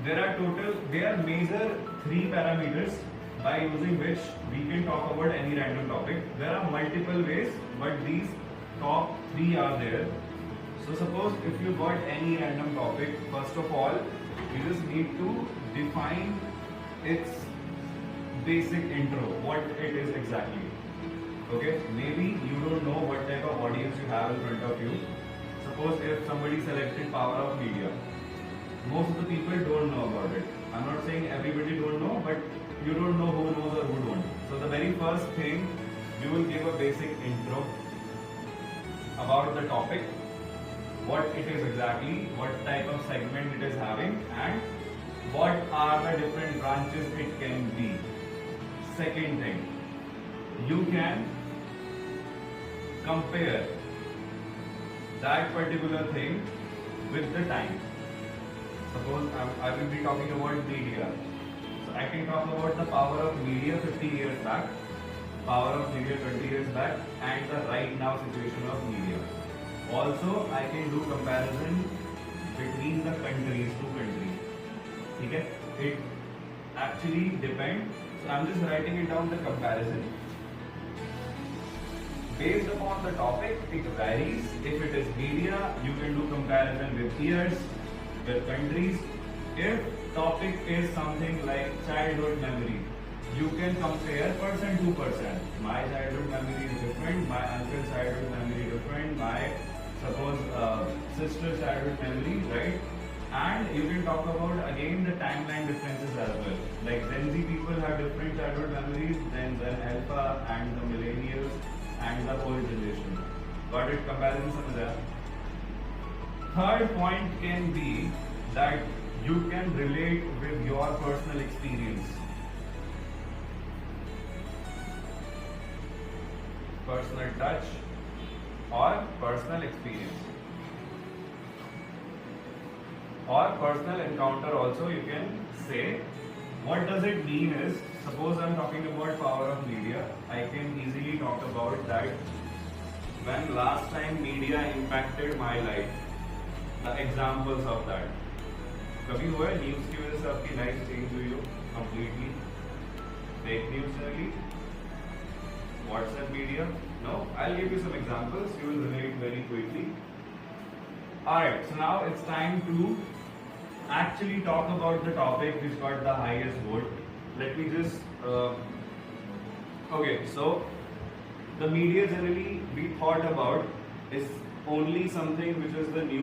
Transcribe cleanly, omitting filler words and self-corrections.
there are major three parameters by using which we can talk about any random topic. There are multiple ways, but these top three are there. So suppose if you got any random topic, first of all, you just need to define its basic intro, what it is exactly. Okay, maybe you don't know what type of audience you have in front of you. Suppose if somebody selected power of media, most of the people don't know about it. I'm not saying everybody don't know, but you don't know who knows or who don't. So the very first thing, you will give a basic intro about the topic, what it is exactly, what type of segment it is having, and what are the different branches it can be. Second thing, you can compare that particular thing with the time. Suppose I will be talking about media. So I can talk about the power of media 50 years back, power of media 20 years back, and the right now situation of media. Also, I can do comparison between the countries, two countries. Okay? It actually depends. So I'm just writing it down, the comparison. Based upon the topic, it varies. If it is media, you can do comparison with years, with countries. If topic is something like childhood memory, you can compare person to person. My childhood memory is different, my uncle's childhood memory is different, my suppose sister's childhood memory, right? And you can talk about again the timeline differences as well. Like Gen Z people have different childhood memories than Alpha and the millennials and the old generation. Got it? Comparison समझा? Third point can be that you can relate with your personal experience. Personal touch or personal experience. Or personal encounter also you can say. What does it mean is, suppose I'm talking about power of media, I can easily talk about that when last time media impacted my life. The examples of that. कभी हुआ है news की वजह से आपकी life change हुई हो completely? Fake news चली? WhatsApp media? No? I'll give you some examples. You will relate very quickly. Alright, so now it's time to actually talk about the topic which got the highest vote. Let me just okay, so the media generally we thought about is only something which is the news.